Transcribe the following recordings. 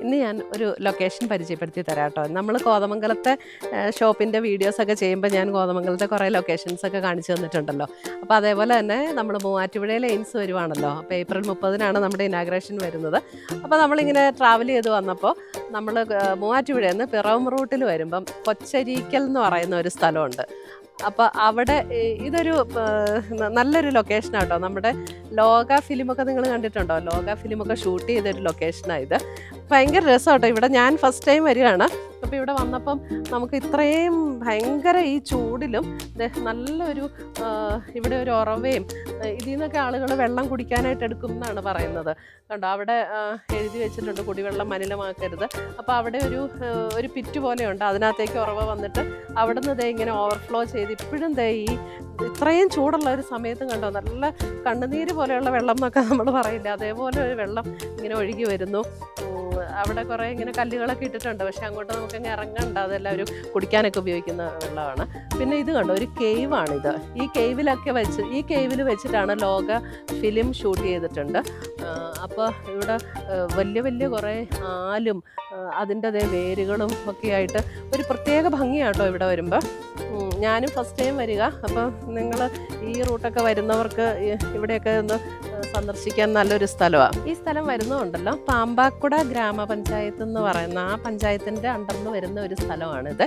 ഇന്ന് ഞാൻ ഒരു ലൊക്കേഷൻ പരിചയപ്പെടുത്തി തരാം കേട്ടോ. നമ്മൾ കോതമംഗലത്തെ ഷോപ്പിൻ്റെ വീഡിയോസൊക്കെ ചെയ്യുമ്പോൾ ഞാൻ കോതമംഗലത്തെ കുറേ ലൊക്കേഷൻസൊക്കെ കാണിച്ചു തന്നിട്ടുണ്ടല്ലോ. അപ്പോൾ അതേപോലെ തന്നെ നമ്മൾ മൂവാറ്റുപുഴയിൽ എയിംസ് വരുവാണല്ലോ. അപ്പോൾ ഏപ്രിൽ 30-നാണ് നമ്മുടെ ഇനാഗ്രേഷൻ വരുന്നത്. അപ്പോൾ നമ്മളിങ്ങനെ ട്രാവൽ ചെയ്ത് വന്നപ്പോൾ നമ്മൾ മൂവാറ്റുപുഴയിൽ നിന്ന് പിറവം റൂട്ടിൽ വരുമ്പം കൊച്ചരീക്കൽ എന്ന് പറയുന്ന ഒരു സ്ഥലമുണ്ട്. അപ്പോൾ അവിടെ ഇതൊരു നല്ലൊരു ലൊക്കേഷനാണ് കേട്ടോ. നമ്മുടെ ലോക ഫിലിമൊക്കെ നിങ്ങൾ കണ്ടിട്ടുണ്ടോ? ലോക ഫിലിമൊക്കെ ഷൂട്ട് ചെയ്തൊരു ലൊക്കേഷനാണ് ഇത്. ഭയങ്കര രസം കേട്ടോ. ഇവിടെ ഞാൻ ഫസ്റ്റ് ടൈം വരികയാണ്. അപ്പോൾ ഇവിടെ വന്നപ്പം നമുക്ക് ഇത്രയും ഭയങ്കര ഈ ചൂടിലും നല്ലൊരു ഇവിടെ ഒരു ഉറവയും ഇതിൽ നിന്നൊക്കെ ആളുകൾ വെള്ളം കുടിക്കാനായിട്ട് എടുക്കും എന്നാണ് പറയുന്നത്. കണ്ടോ, അവിടെ എഴുതി വെച്ചിട്ടുണ്ട് കുടിവെള്ളം മലിനമാക്കരുത്. അപ്പോൾ അവിടെ ഒരു പിറ്റ് പോലെയുണ്ട്. അതിനകത്തേക്ക് ഉറവ വന്നിട്ട് അവിടെ നിന്ന് ഇങ്ങനെ ഓവർഫ്ലോ ചെയ്ത് ഇപ്പോഴും ഈ ഇത്രയും ചൂടുള്ള ഒരു സമയത്തും കണ്ടോ നല്ല കണ്ണുനീര് പോലെയുള്ള വെള്ളം എന്നൊക്കെ നമ്മൾ പറയില്ല, അതേപോലെ ഒരു വെള്ളം ഇങ്ങനെ ഒഴുകി വരുന്നു. അവിടെ കുറേ ഇങ്ങനെ കല്ലുകളൊക്കെ ഇട്ടിട്ടുണ്ട്, പക്ഷെ അങ്ങോട്ട് നമുക്കങ്ങ് ഇറങ്ങണ്ട, അതെല്ലാം ഒരു കുടിക്കാനൊക്കെ ഉപയോഗിക്കുന്ന വെള്ളമാണ്. പിന്നെ ഇത് കണ്ടോ, ഒരു കേവാണിത്. ഈ കേവിൽ വെച്ചിട്ടാണ് ലോക ഫിലിം ഷൂട്ട് ചെയ്തിട്ടുണ്ട്. അപ്പോൾ ഇവിടെ വലിയ വലിയ കുറേ ആലും അതിൻ്റെ വേരുകളും ഒക്കെ ആയിട്ട് ഒരു പ്രത്യേക ഭംഗിയാട്ടോ ഇവിടെ വരുമ്പോൾ. ഞാനും ഫസ്റ്റ് ടൈം വരിക. അപ്പോൾ നിങ്ങൾ ഈ റൂട്ടൊക്കെ വരുന്നവർക്ക് ഇവിടെയൊക്കെ ഒന്ന് സന്ദർശിക്കാൻ നല്ലൊരു സ്ഥലമാണ്. ഈ സ്ഥലം വരുന്നതുണ്ടല്ലോ, പാമ്പാക്കുട ഗ്രാമപഞ്ചായത്ത് എന്ന് പറയുന്ന ആ പഞ്ചായത്തിൻ്റെ അണ്ടറിൽ വരുന്ന ഒരു സ്ഥലമാണിത്.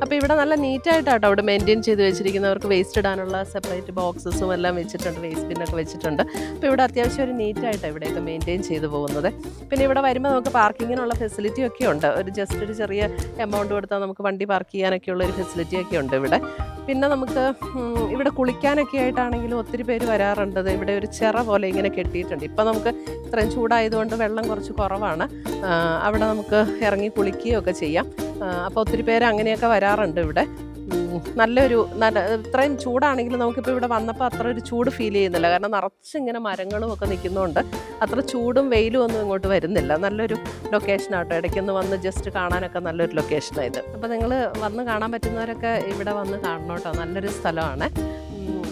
അപ്പോൾ ഇവിടെ നല്ല നീറ്റായിട്ടാട്ടോ അവിടെ മെയിൻറ്റെയിൻ ചെയ്ത് വെച്ചിരിക്കുന്നവർക്ക് വേസ്റ്റ് ഇടാനുള്ള സെപ്പറേറ്റ് ബോക്സസും എല്ലാം വെച്ചിട്ടുണ്ട്, വേസ്റ്റ് ബിന്നൊക്കെ വെച്ചിട്ടുണ്ട്. അപ്പോൾ ഇവിടെ അത്യാവശ്യം ഒരു നീറ്റായിട്ടാണ് ഇവിടെയൊക്കെ മെയിൻറ്റെയിൻ ചെയ്ത് പോകുന്നത്. പിന്നെ ഇവിടെ വരുമ്പോൾ നമുക്ക് പാർക്കിങ്ങിനുള്ള ഫെസിലിറ്റി ഒക്കെ ഉണ്ട്. ജസ്റ്റ് ഒരു ചെറിയ എമൗണ്ട് കൊടുത്താൽ നമുക്ക് വണ്ടി പാർക്ക് ചെയ്യാനൊക്കെ ഉള്ള ഒരു ഫെസിലിറ്റി ഒക്കെ ഉണ്ട് ഇവിടെ. പിന്നെ നമുക്ക് ഇവിടെ കുളിക്കാനൊക്കെ ആയിട്ടാണെങ്കിലും ഒത്തിരി പേര് വരാറുണ്ട്. ഇവിടെ ഒരു ചിറ പോലെ ഇങ്ങനെ കെട്ടിയിട്ടുണ്ട്. ഇപ്പം നമുക്ക് ഇത്രയും ചൂടായതുകൊണ്ട് വെള്ളം കുറച്ച് കുറവാണ്. അവിടെ നമുക്ക് ഇറങ്ങി കുളിക്കുകയൊക്കെ ചെയ്യാം. അപ്പോൾ ഒത്തിരി പേര് അങ്ങനെയൊക്കെ വരാറുണ്ട് ഇവിടെ. ഇത്രയും ചൂടാണെങ്കിലും നമുക്കിപ്പോൾ ഇവിടെ വന്നപ്പോൾ അത്ര ഒരു ചൂട് ഫീൽ ചെയ്യുന്നില്ല. കാരണം നിറച്ചിങ്ങനെ മരങ്ങളും ഒക്കെ നിൽക്കുന്നതുകൊണ്ട് അത്ര ചൂടും വെയിലും ഒന്നും ഇങ്ങോട്ട് വരുന്നില്ല. നല്ലൊരു ലൊക്കേഷനാട്ടോ. ഇടയ്ക്കൊന്ന് വന്ന് ജസ്റ്റ് കാണാനൊക്കെ നല്ലൊരു ലൊക്കേഷനാണ് ഇത്. അപ്പോൾ നിങ്ങൾ വന്ന് കാണാൻ പറ്റുന്നവരൊക്കെ ഇവിടെ വന്ന് കാണണം കേട്ടോ. നല്ലൊരു സ്ഥലമാണ്.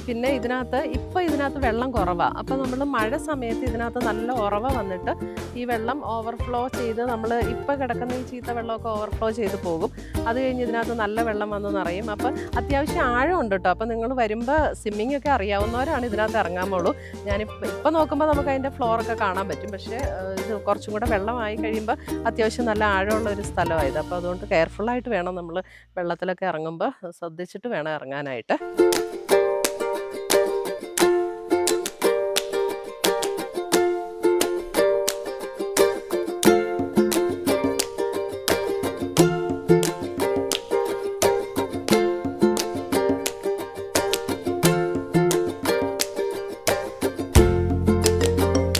പിന്നെ ഇതിനകത്ത് വെള്ളം കുറവാണ്. അപ്പോൾ നമ്മൾ മഴ സമയത്ത് ഇതിനകത്ത് നല്ല ഉറവ വന്നിട്ട് ഈ വെള്ളം ഓവർഫ്ലോ ചെയ്ത് നമ്മൾ ഇപ്പോൾ കിടക്കുന്ന ഈ ചീത്ത വെള്ളമൊക്കെ ഓവർഫ്ലോ ചെയ്ത് പോകും. അത് കഴിഞ്ഞ് ഇതിനകത്ത് നല്ല വെള്ളം വന്ന് നിറയും. അപ്പോൾ അത്യാവശ്യം ആഴമുണ്ട് കേട്ടോ. അപ്പോൾ നിങ്ങൾ വരുമ്പോൾ സ്വിമ്മിങ് ഒക്കെ അറിയാവുന്നവരാണ് ഇതിനകത്ത് ഇറങ്ങാൻ പോകുള്ളൂ. ഇപ്പോൾ നോക്കുമ്പോൾ നമുക്ക് അതിൻ്റെ ഫ്ലോറൊക്കെ കാണാൻ പറ്റും. പക്ഷേ ഇത് കുറച്ചും കൂടെ വെള്ളമായി കഴിയുമ്പോൾ അത്യാവശ്യം നല്ല ആഴമുള്ള ഒരു സ്ഥലമായത്. അപ്പോൾ അതുകൊണ്ട് കെയർഫുള്ളായിട്ട് വേണം നമ്മൾ വെള്ളത്തിലൊക്കെ ഇറങ്ങുമ്പോൾ, ശ്രദ്ധിച്ചിട്ട് വേണം ഇറങ്ങാനായിട്ട്.